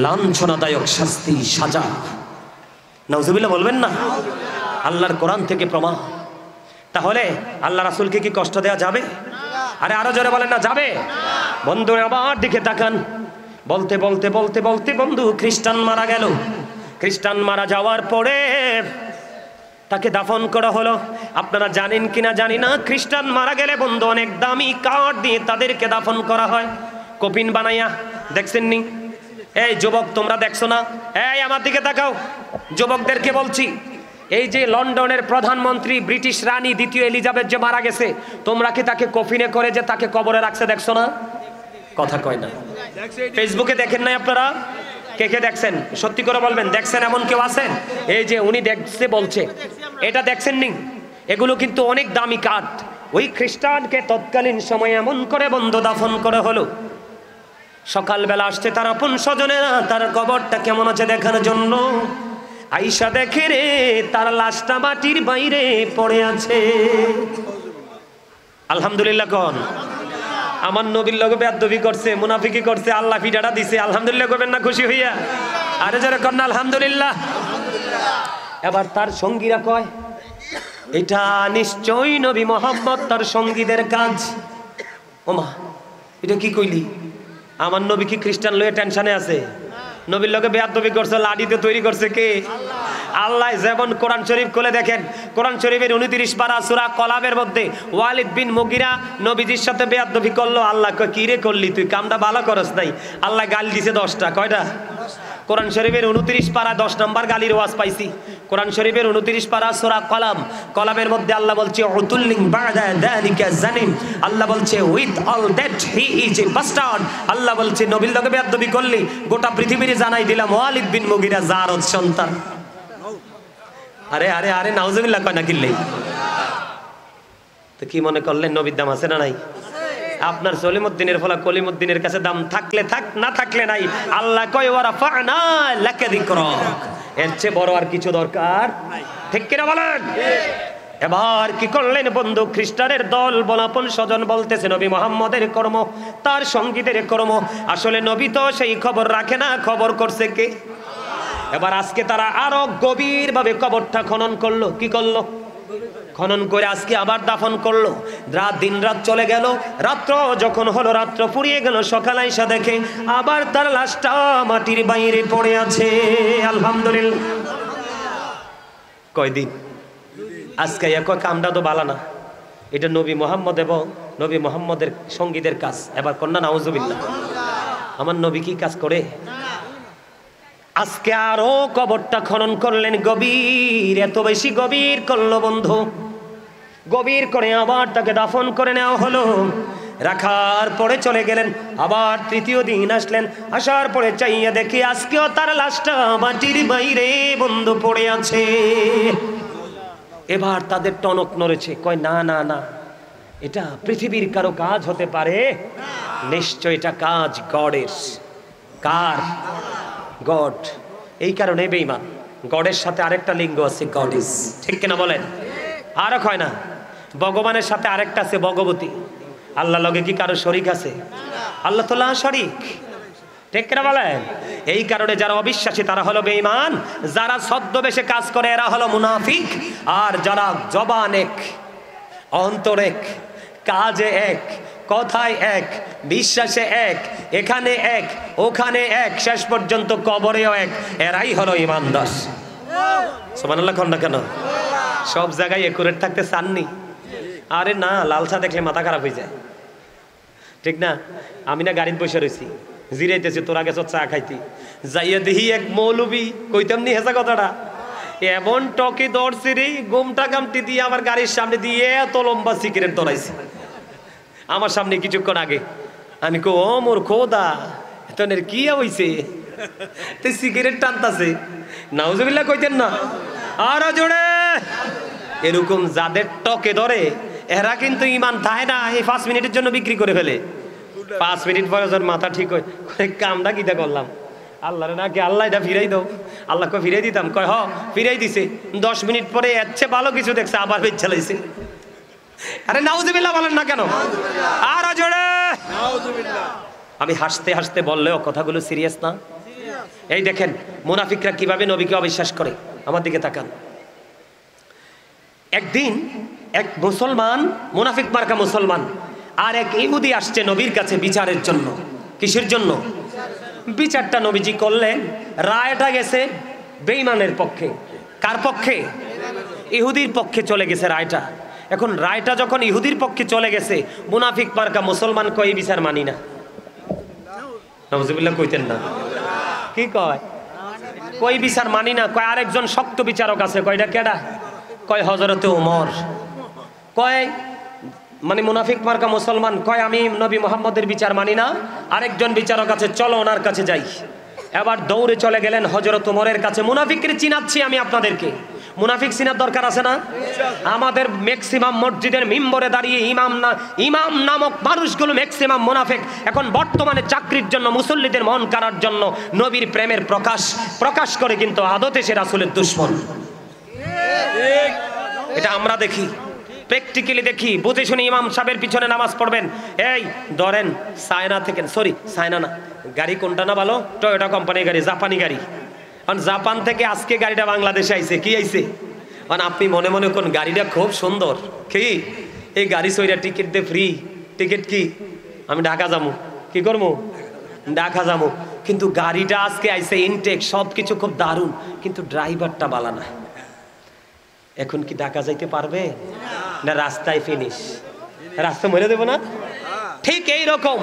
লাঞ্ছনাদায়ক শাস্তি, সাজা। নাউজুবিল্লাহ বলবেন না? আল্লাহর কোরআন থেকে প্রমাণ। তাহলে আল্লাহ রাসূলকে কি কষ্ট দেওয়া যাবে? আরে আরো জোরে বলেন না, যাবে? বন্ধু আবার দিকে তাকান। বলতে বলতে বলতে বলতে বন্ধু খ্রিস্টান মারা গেল। খ্রিস্টান মারা যাওয়ার পরে তাকে দাফন করা হলো। আপনারা জানেন কিনা জানি না, খ্রিস্টান মারা গেলে বন্ধু অনেক দামি কাঠ দিয়ে তাদেরকে দাফন করা হয়, কফিন বানাইয়া। দেখছেন নি? এই যুবক তোমরা দেখছো না? এই আমার দিকে তাকাও, যুবকদেরকে বলছি। এই যে লন্ডনের প্রধানমন্ত্রী ব্রিটিশ রানী দ্বিতীয় এলিজাবেথ যে মারা গেছে, তোমরা কি তাকে কফিনে করে যে তাকে কবরে রাখছে দেখছো না? কথা কয় না। ফেসবুকে দেখেন নাই আপনারা? কে কে দেখছেন? সত্যি করে বলবেন, দেখছেন এমন কেউ আছেন? এই যে উনি দেখছে বলছে, এটা দেখছেন নি? এগুলো কিন্তু অনেক দামি কাঠ। ওই খ্রিস্টানকে তৎকালীন সময়ে এমন করে বন্ধ দাফন করে হলো। সকালবেলা আসছে তার আপন স্বজনেরা তার কবরটা কেমন আছে দেখার জন্য। আইসা দেখে রে তার লাশটা মাটির বাইরে পড়ে আছে। আলহামদুলিল্লাহ কোন? আমার নবীর লগে বেয়াদবি করছে, মুনাফিকি করছে, আল্লাহ পিঠাটা দিছে। আলহামদুলিল্লাহ করবেন না খুশি হইয়া? আরে যারা কর না আলহামদুলিল্লাহ। এবার তার সঙ্গীরা কয় এটা নিশ্চয়ই নবী মুহাম্মদ তার সঙ্গীদের কাজ। ওমা, এটা কি কইলি? আমার নবী কি খ্রিস্টান লয়ে টেনশনে আছে? নবীর লগে বেয়াদবি করছে, লাঠিতে তৈরি করছে কে? আল্লাহ। যেমন কোরআন শরীফ খুলে দেখেন, কোরআন শরীফের 29 পারা সূরা কলাবের মধ্যে ওয়ালিদ বিন মুগিরা নবীজির সাথে বেয়াদবি করলো। আল্লাহ কয় কি রে করলি তুই? কামটা ভালো করস নাই। আল্লাহ গালি দিছে 10টা। কয়টা? কোরআন শরীফের 29 পারা 10 নম্বর গালির ওয়াজ পাইছি। কোরআন শরীফের 29 পারা সূরা কলাম, কলামের মধ্যে আল্লাহ বলছে উতুল্লিং বা'দা যালিকা জানিম। আল্লাহ বলছে with all that he is a bastard. Allah বলছে নবীর লগে বেয়াদবি করলি গোটা পৃথিবীরে জানাই দিলাম ওয়ালিদ বিন মুগিরা জারদ সন্তান। আরে আরে আরে নাউজুবিল্লাহ কয় না কিল্লাই? তো কি মনে করলেন নবীর দাম আছে না নাই? আপনার সলিমুদ্দিনের ফলা কলিমুদ্দিনের কাছে দাম থাকলে থাক, না থাকলে নাই। আল্লাহ কয় ওয়ারাফা'না লাকা যিকরাক। এর চেয়ে বড় আর কিছু দরকার ঠিক কিনা বলেন? এবার কি করলেন বন্ধু? খ্রিস্টানের দল বলাপন স্বজন বলতেছে নবী মুহাম্মদের কর্ম, তার সঙ্গীদের কর্ম। আসলে নবী তো সেই খবর রাখে না, খবর করছে কে? এবার আজকে তারা আরো গভীরভাবে কবরটা খনন করলো। কি করলো? খনন করে আজকে আবার দাফন করলো। দিন রাত চলে গেল, রাত্র যখন হলো, রাত্র ফুরিয়ে গেল, সকাল আইসা দেখে আবার তার লাশটা মাটির বাইরে পড়ে আছে। আলহামদুলিল্লাহ। কয়দিন? আজকে এক কামটা তো বালা না। এটা নবী মোহাম্মদ এবং নবী মোহাম্মদের সঙ্গীদের কাজ। এবার কন্যা নাউজুবিল্লাহ। আমার নবী কি কাজ করে? আজকে আরো কবরটা খনন করলেন গভীর, এত বেশি গভীর করলো বন্ধু, গভীর করে আবার তাকে দাফন করে নেওয়া হলো। রাখার পরে চলে গেলেন। আবার তৃতীয় দিন আসলেন, আসার পরে চাইয়া দেখি আজকেও তার লাশটা মাটির বাইরে বন্ধু পড়ে আছে। এবার তাদের টনক নড়েছে, কয় না না না, এটা পৃথিবীর কারো কাজ হতে পারে? নিশ্চয় এটা কাজ গডের। কার? গড। এই কারণে বেঈমান। গডের সাথে আরেকটা লিঙ্গ আছে, গডিস। ঠিক কিনা বলেন? আরো কয় না, ভগবানের সাথে আরেকটা আছে, ভগবতী। আল্লাহ লগে কি কারো শরীক আছে? আল্লাহ তো লা শরীক। ঠিক কিনা বলেন? এই কারণে যারা অবিশ্বাসী তারা হলো বেঈমান, যারা ছদ্মবেশে কাজ করে এরা হলো মুনাফিক, আর যারা জবান এক, অন্তর এক, কাজে এক, কথায় এক, বিশ্বাসে এক, এখানে এক, ওখানে এক, শেষ পর্যন্ত কবরেও এক, এরাই হলো ঈমানদার। সুবহানাল্লাহ। কোন না কেন? সব জায়গায় একুরেট থাকতে চাননি? আরে না, লালসা দেখলে মাথা খারাপ হয়ে যায়। ঠিক না? আমি না গাড়িতে বসে রয়েছি, জিরাইতেছি, তোরা গেছ চা খাইতি, যাইয়া দেখি এক মৌলবি, কইতাম নি হেসা কথাটা, এমন টকে দৌড়ছি রে, গোমটা গামটি দিয়ে আমার গাড়ির সামনে দিয়ে এত লম্বা সিগারেট দৌড়াইছে আমার সামনে কিছুক্ষণ আগে। আমি কো, ও মোর খোদা, এতনের কি হইছে? তে সিগারেট টানতাছে। নাউজুবিল্লাহ কইতেন না? আর জোরে। এরকম যাদের টকে ধরে এরা কিন্তু ইমান থাকে না, এই 5 মিনিটের জন্য বিক্রি করে ফেলে। 5 মিনিট পরে যখন মাথা ঠিক হয়, কামটা কিটা করলাম, আল্লাহরে নাকি আল্লাহ এটা ফিরাই দাও, আল্লাহকে ফিরাই দিতাম, কয় হ ফিরাই দিছে। 10 মিনিট পরে এর চেয়ে ভালো কিছু দেখছে, আবার বেচ চালাইছে। আরে নাউজুবিল্লাহ বলেন না কেন? আর জোরে। আমি হাসতে হাসতে বললেও কথাগুলো সিরিয়াস না? এই দেখেন মুনাফিকরা কিভাবে নবীকে অবিশ্বাস করে। আমার দিকে তাকান। একদিন এক মুসলমান, মুনাফিক মার্কা মুসলমান, আর এক ইহুদি আসছে নবীর কাছে বিচারের জন্য। কিসের জন্য? বিচারটা নবীজি করলেন, রায়টা গেছে বেঈমানের পক্ষে। কার পক্ষে? ইহুদির পক্ষে চলে গেছে রায়টা। এখন রায়টা যখন ইহুদির পক্ষে চলে গেছে, মুনাফিক মার্কা মুসলমান কয় বিচার মানি না। নাউজুবিল্লাহ কইতেন না? কি কয়? কই বিচার মানি না। কয় আরেকজন শক্ত বিচারক আছে। কয়টা কেডা? কয় হযরতে ওমর। কয় মানে মুনাফিক মার্কা মুসলমান কয় আমি নবী মুহাম্মদের বিচার মানি না, আরেকজন বিচারক আছে, চলো ওনার কাছে যাই। এবার দৌড়ে চলে গেলেন হযরত ওমরের কাছে। মুনাফিককে চিনাচ্ছি আমি আপনাদেরকে, মুনাফিক চিনার দরকার আছে না? আমাদের ম্যাক্সিমাম মসজিদের মিম্বরে দাঁড়িয়ে ইমাম নামক মানুষগুলো ম্যাক্সিমাম মুনাফিক। এখন বর্তমানে চাকরির জন্য, মুসল্লিদের মন কাড়ার জন্য নবীর প্রেমের প্রকাশ করে, কিন্তু আদতে সে রাসূলের দুশমন। এটা আমরা দেখি, প্র্যাকটিক্যালি দেখি, বুঝে শুনে ইমাম সাহেবের পিছনে নামাজ পড়বেন। এই ধরেন চায়না থেকে, সরি চায়না না, গাড়ি কোনটা না ভালো? টয়োটা কোম্পানির গাড়ি, জাপানি গাড়ি। কারণ জাপান থেকে আজকে গাড়িটা বাংলাদেশে আইছে। কি আইছে? মানে আপনি মনে মনে কোন গাড়িটা খুব সুন্দর, কি এই গাড়ি সইরা টিকিট দে ফ্রি। টিকিট কি? আমি ঢাকা যাবো। কি করবো? ঢাকা যাবো। কিন্তু গাড়িটা আজকে আইছে ইনটেক, সব কিছু খুব দারুণ, কিন্তু ড্রাইভারটা বালা না। এখন কি ঢাকা যাইতে পারবে না? রাস্তায় ফিনিশ, রাস্তা মরে দেবো না? ঠিক এই রকম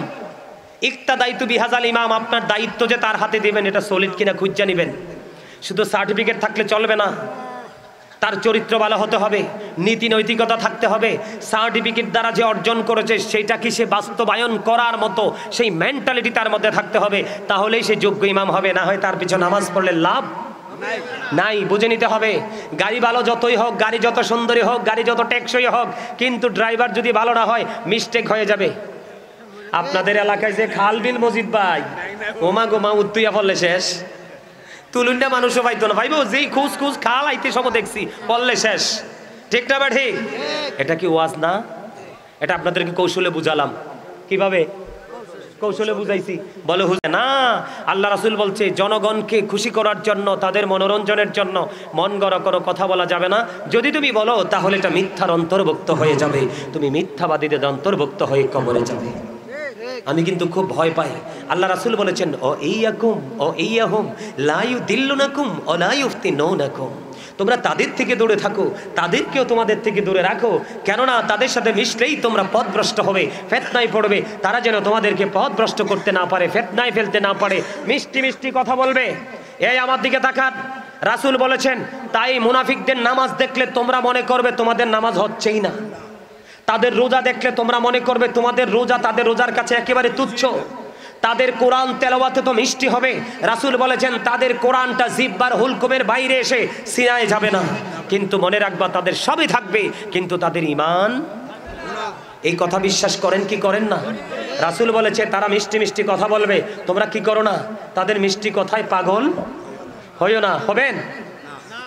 ইক্তাদাইতু বিহাজাল ইমাম, আপনার দায়িত্ব যে তার হাতে দিবেন এটা সলিড কিনা খুঁজে নেবেন। শুধু সার্টিফিকেট থাকলে চলবে না, তার চরিত্র ভালো হতে হবে, নীতি নৈতিকতা থাকতে হবে। সার্টিফিকেট দ্বারা যে অর্জন করেছে সেটা কি সে বাস্তবায়ন করার মতো সেই মেন্টালিটি তার মধ্যে থাকতে হবে, তাহলেই সে যোগ্য ইমাম হবে। না হয় তার পিছনে নামাজ পড়লে লাভ নাই। বুঝে নিতে হবে, গাড়ি ভালো যতই হোক, গাড়ি যত সুন্দরী হোক, গাড়ি যত টেকসই হোক, কিন্তু ড্রাইভার যদি ভালো না হয় মিস্টেক হয়ে যাবে। আপনাদের এলাকায় যে খাল বিল মসজিদ ভাই, ওমা গোমা উত্তুইয়া পড়লে শেষ, তুলুন্ডা মানুষও পাইতো না, ভাইবো যেই খুঁজ খাল আইতে সব দেখছি, পড়লে শেষ। ঠিক না বা ঠিক? এটা কি ওয়াজ না? এটা আপনাদেরকে কৌশলে বুঝালাম। কিভাবে? কৌশলে বুঝাইছি, বলে হুজুর না, আল্লাহ রাসূল বলছে জনগণকে খুশি করার জন্য, তাদের মনোরঞ্জনের জন্য মন গড়া কোনো কথা বলা যাবে না। যদি তুমি বলো তাহলে এটা মিথ্যার অন্তর্ভুক্ত হয়ে যাবে, তুমি মিথ্যাবাদীদের অন্তর্ভুক্ত হয়ে কবরে যাবে। আমি কিন্তু খুব ভয় পাই। আল্লাহ রাসূল বলেছেন ও ইয়াহুম লা ইউদিল্লুনাকুম ও লা ইফতিনুনাকুম, তোমরা তাদের থেকে দূরে থাকো, তাদেরকেও তোমাদের থেকে দূরে রাখো, কেননা তাদের সাথে মিশলেই তোমরা পথভ্রষ্ট হবে, ফিতনায় পড়বে। তারা যেন তোমাদেরকে পথভ্রষ্ট করতে না পারে, ফিতনায় ফেলতে না পারে, মিষ্টি মিষ্টি কথা বলবে। এই আমার দিকে তাকান, রাসূল বলেছেন তাই মুনাফিকদের নামাজ দেখলে তোমরা মনে করবে তোমাদের নামাজ হচ্ছেই না, তাদের রোজা দেখলে তোমরা মনে করবে তোমাদের রোজা তাদের রোজার কাছে একেবারে তুচ্ছ, তাদের কোরআন তেলাওয়াতে তো মিষ্টি হবে। রাসূল বলেছেন তাদের কোরআনটা জিহ্বার হুলকুমের বাইরে এসে সিনায় যাবে না, কিন্তু মনে রাখবা তাদের সবই থাকবে, কিন্তু তাদের ঈমান। এই কথা বিশ্বাস করেন কি করেন না? রাসূল বলেছে তারা মিষ্টি মিষ্টি কথা বলবে, তোমরা কি করো না, তাদের মিষ্টি কথায় পাগল হইও না, হবেন।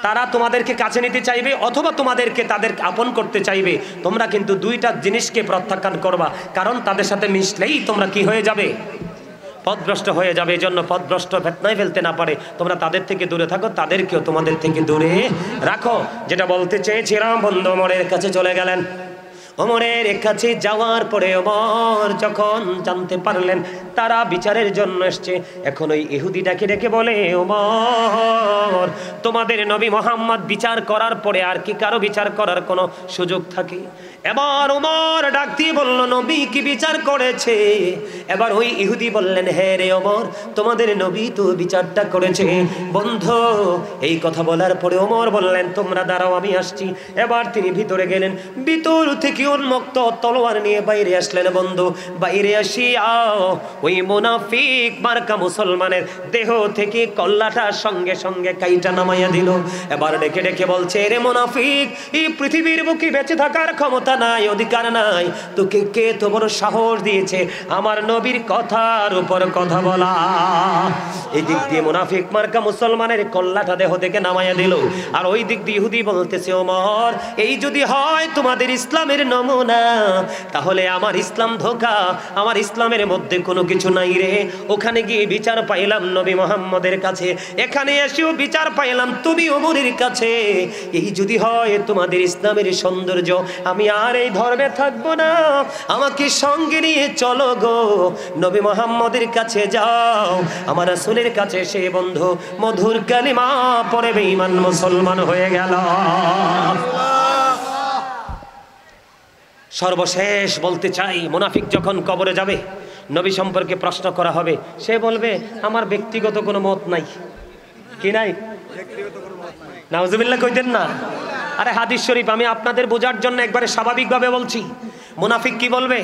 তারা তোমাদেরকে কাছে নিতে চাইবে অথবা তোমাদেরকে তাদের আপন করতে চাইবে, তোমরা কিন্তু দুইটা জিনিসকে প্রত্যাখ্যান করবা, কারণ তাদের সাথে মিশলেই তোমরা কি হয়ে যাবে, পথভ্রষ্ট হয়ে যাবে। এই জন্য পথভ্রষ্ট ফিতনায় ফেলতে না পারে তোমরা তাদের থেকে দূরে থাকো, তাদেরকেও তোমাদের থেকে দূরে রাখো। যেটা বলতে চেয়েছিলাম, বন্ধু ওমরের কাছে চলে গেলেন। ওমরের কাছে যাওয়ার পরে ওমর যখন জানতে পারলেন তারা বিচারের জন্য এসছে, এখন ওই ইহুদি ডাকে ডেকে বলে ওমর তোমাদের নবী মুহাম্মদ বিচার করার পরে আর কি কারো বিচার করার কোনো সুযোগ থাকে? এবার ওমর ডাক দিয়ে বলল নবী কি বিচার করেছে? এবার ওই ইহুদি বললেন হ্যাঁ রে ওমর, তোমাদের নবী তো বিচারটা করেছে। বন্ধু এই কথা বলার পরে ওমর বললেন তোমরা দাঁড়াও আমি আসছি। এবার তিনি ভিতরে গেলেন, ভিতর থেকে উন্মুক্ত তলোয়ার নিয়ে বাইরে আসলেন। বন্ধু বাইরে আসিয়া ওই মুনাফিক মার্কা মুসলমানের দেহ থেকে কল্লাটা সঙ্গে সঙ্গে কাইটা নামাইয়া দিল। এবার ডেকে ডেকে বলছে রে মুনাফিক, এই পৃথিবীর বুকে বেঁচে থাকার ক্ষমতা নাই, অধিকার নাই, তোকে কে তো বড় সাহস দিয়েছে আমার নবীর কথার উপর কথা বলা? এই দিক দিয়ে মুনাফিক মার্কা মুসলমানের কল্লাটা দেহ থেকে নামাইয়া দিল, আর ওই দিক দিয়ে ইহুদি বলতেছে ওমর এই যদি হয় তোমাদের ইসলামের নমুনা, তাহলে আমার ইসলাম ধোঁকা, আমার ইসলামের মধ্যে কোনো কিছু নাই রে। ওখানে গিয়ে বিচার পাইলাম নবী মুহাম্মদের কাছে, এখানে এসেও বিচার পাইলাম তুমি ওমরের কাছে। এই যদি হয় তোমাদের ইসলামের সৌন্দর্য, আমি আর এই ধর্মে থাকবো না, আমাকে সঙ্গে নিয়ে চলো গো, নবী মুহাম্মদের কাছে যাও, আমার রাসূলের কাছে সে বন্ধু মধুর কালিমা পড়ে বেঈমান মুসলমান হয়ে গেল। সর্বশেষ বলতে চাই, মুনাফিক যখন কবরে যাবে নবী সম্পর্কে প্রশ্ন করা হবে, সে বলবে আমার ব্যক্তিগত কোনো মত নাই। কি নাই? নাউজুবিল্লাহ কইতেন না? আরে হাদিস শরীফ আমি আপনাদের বোঝার জন্য একবারে স্বাভাবিকভাবে বলছি। মুনাফিক কি বলবে?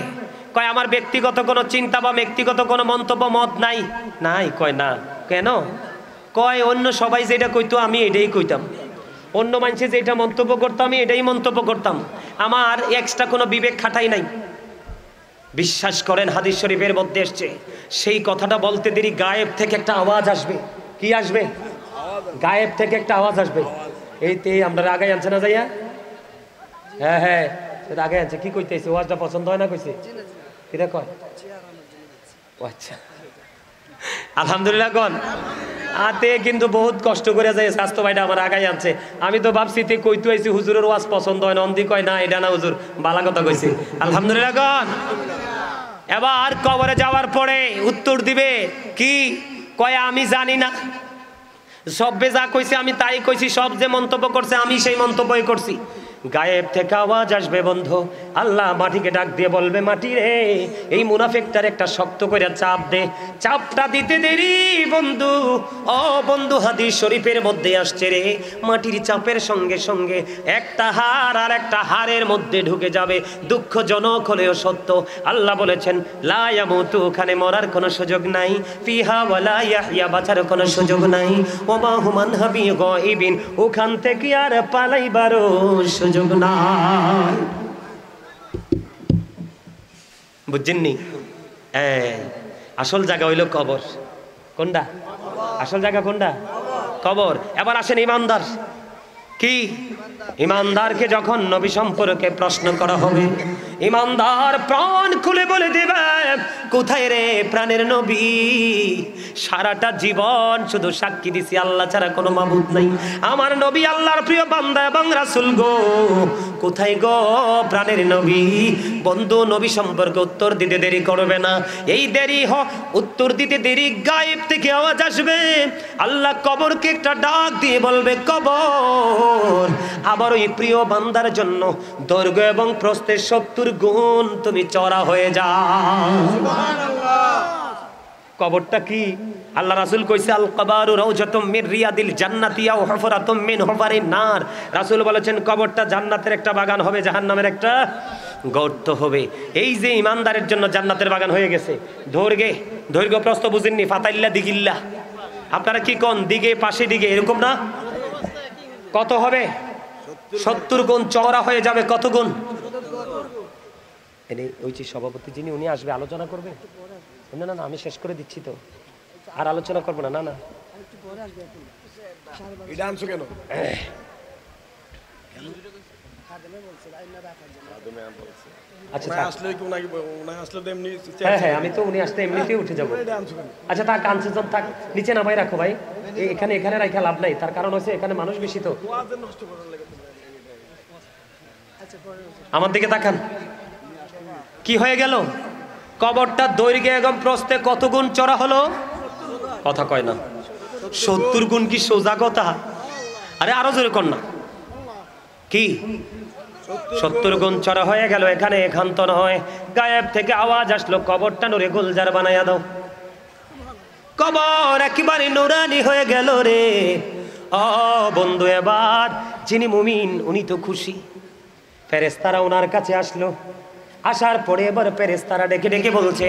কয় আমার ব্যক্তিগত কোনো চিন্তা বা ব্যক্তিগত কোনো মন্তব্য মত নাই। নাই কয় না। কেন? কয় অন্য সবাই যেটা কইতো আমি এটাই কইতাম, অন্য মানুষে যেটা মন্তব্য করতাম আমি এটাই মন্তব্য করতাম, আমার এক্সট্রা কোনো বিবেক খাটাই নাই। বিশ্বাস করেন হাদিস শরীফের মধ্যে এসছে, সেই কথাটা বলতে দেরি গায়েব থেকে একটা আওয়াজ আসবে। কি আসবে? গায়েব থেকে একটা আওয়াজ আসবে। এইতে আমরা আগে আনছে না যাইয়া, হ্যাঁ হ্যাঁ আগে আনছে। কি কইতেছে? ওয়াজটা পছন্দ হয় না কইছে? কিরা কয়? আচ্ছা আলহামদুলিল্লাহ কোন আতে কিন্তু বহুত কষ্ট করে যায় স্বাস্থ্য ভাইটা আমার আগাই আনছে। আমি তো ভাবছি তুই কইতে আইছি হুজুরের ওয়াজ পছন্দ হয় না, অন্দি কয় না এটা না হুজুর বালা কথা কইছে। আলহামদুলিল্লাহ কোন। এবার কবরে যাওয়ার পরে উত্তর দিবে কি? কয় আমি জানি না, সবে যা কইছে আমি তাই কইছি, সব যে মন্তব্য করছে আমি সেই মন্তব্যই করছি। গায়েব থেকে আওয়াজ আসবে বন্ধু, আল্লাহ মাটিকে ডাক দিয়ে বলবে মাটি রে এই মুনাফিকটার একটা শক্ত করে চাপ দে। চাপটা দিতে দেরি বন্ধু, ও বন্ধু হাদিস শরীফের মধ্যে আসছে রে, মাটির চাপের সঙ্গে সঙ্গে একটা হাড় আর একটা হাড়ের মধ্যে ঢুকে যাবে। দুঃখজনক হলেও সত্য, আল্লাহ বলেছেন লা ইয়ামুতু, ওখানে মরার কোনো সুযোগ নাই, ফিহা ওয়ালা ইয়াহইয়া, বাঁচার কোনো সুযোগ নাই, ওমা হুমান হাবি গায়বিন, ওখান থেকে আর পালাইবারও সুযোগ নাই। বুঝছেননি? আসল জায়গা হইল কবর। কোনটা আসল জায়গা? কোনটা? কবর। এবার আসেন ইমানদার। কি ইমানদারকে যখন নবী সম্পর্কে প্রশ্ন করা হবে, ইমানদার প্রাণ খুলে বলে দেবে, কোথায় রে প্রাণের নবী? সারাটা জীবন শুধু সাক্ষী দিছি আল্লাহ ছাড়া কোনো মাবুদ নাই, আমার নবী আল্লাহর প্রিয় বান্দা এবং রাসূল গো, কোথায় গো প্রাণের নবী? বন্ধু, নবী সম্পর্কে উত্তর দিতে দেরি করবে না। এই দেরি উত্তর দিতে দেরি, গায়েব থেকে আওয়াজ আসবে, আল্লাহ কবরকে একটা ডাক দিয়ে বলবে, কবর আবার ওই প্রিয় বান্দার জন্য দৈর্ঘ্য এবং প্রস্থের 70 গুণ তুমি চড়া হয়ে যাও। কবরটা কি? আল্লাহ রাসূল কইছে, আল কবরু রাউজাতুম মির রিয়াদিল জান্নাতি আও হুফরাতুম মিন হুফারিন নার। রাসূল বলেছেন কবরটা জান্নাতের একটা বাগান হবে, জাহান্নামের একটা গর্ত হবে। এই যে ইমানদারের জন্য জান্নাতের বাগান হয়ে গেছে। দৈর্ঘ্য প্রস্থ বুঝেননি? ফাতাইল্লা দিগিল্লা, আপনারা কি কোন দিকে পাশে দিকে এরকম না? কত হবে? 70 গুণ চওড়া হয়ে যাবে। কত গুণ? ওই যে সভাপতি যিনি, উনি আসবে, আলোচনা করবে। না না, আমি শেষ করে দিচ্ছি তো, আর আলোচনা করবো না। না না, আমি তো উনি আসলে এমনিতেই উঠে যাবো। আচ্ছা থাক, কাঞ্চন থাক, নিচে নামাই রাখো ভাই, এখানে রাখা লাভ নাই। তার কারণ হচ্ছে এখানে মানুষ বেশি তো। আমার দিকে তাকান, কি হয়ে গেল? কবরটা দৈর্ঘ্য এবং প্রস্থে কত গুণ চড়া হলো? কথা কয় না। 70 গুণ কি সোজা কথা? আরে আরো জোরে কর না। কি 70 গুণ চড়া হয়ে গেল? এখানে একান্ত নয়, গায়েব থেকে আওয়াজ আসলো, কবরটা নূরে গুলজার বানাইয়া দাও। কবর একেবারে নুরানি হয়ে গেল রে। ও বন্ধু, এবার যিনি মুমিন উনি তো খুশি। ফেরেশতারা ওনার কাছে আসলো, আসার পরে এবার ফেরেশতারা ডেকে ডেকে বলছে,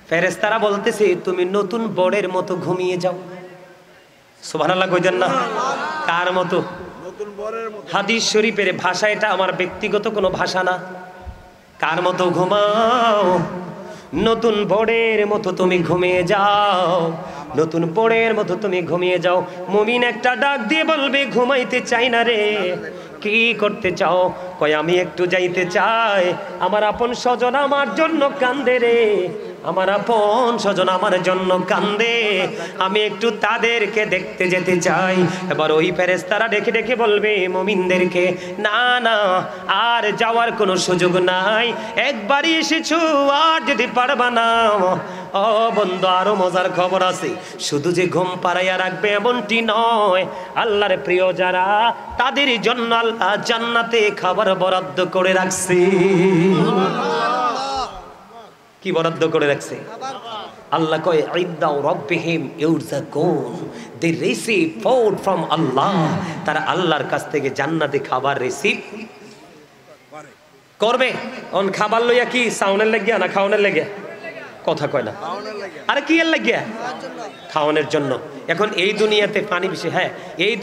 ফেরেশতারা বলতেছে, তুমি নতুন বরের মতো ঘুমিয়ে যাও। সুবহানাল্লাহ কইতেন না? কার মতো? হাদিস শরীফের ভাষা এটা, আমার ব্যক্তিগত কোনো ভাষা না। কার মতো ঘুমাও? নতুন বরের মতো তুমি ঘুমিয়ে যাও, নতুন বরের মতো তুমি ঘুমিয়ে যাও। মুমিন একটা ডাক দিয়ে বলবে, ঘুমাইতে চাই না রে। কি করতে চাও? কয় আমি একটু যাইতে চাই, আমার আপন স্বজন আমার জন্য কান্দে রে, আমার আপন স্বজন আমার জন্য কান্দে, আমি একটু তাদেরকে দেখতে যেতে চাই। এবার ওই ফেরেশতারা ডেকে ডেকে বলবে মুমিনদেরকে, না না, আর যাওয়ার কোনো সুযোগ নাই, একবারই এসেছো, আর যদি পারবা না। ও বন্ধু, আরো মজার খবর আছে। শুধু যে ঘুম পাড়াইয়া রাখবে এমনটি নয়, আল্লাহর প্রিয় যারা, তাদের জন্য আল্লাহ জান্নাতে খাবার বরাদ্দ করে রাখছে। কি বরাদ্দ করে রাখছে? আল্লাহ কয়, ইনদা রাব্বিহিম ইউরযাকুন, দে রিসিভ ফুড ফ্রম আল্লাহ। তারা আল্লাহর কাছ থেকে জান্নাতে খাবার রিসিভ করবে। অন খাবার লইয়া কি সাউনের লাগিয়া না খাওয়ানোর লাগিয়া? কথা কয় না। আরে কি এর লাগিয়া? খাওয়ানোর জন্য। এখন এই দুনিয়াতে পানি বেশি, হ্যাঁ এই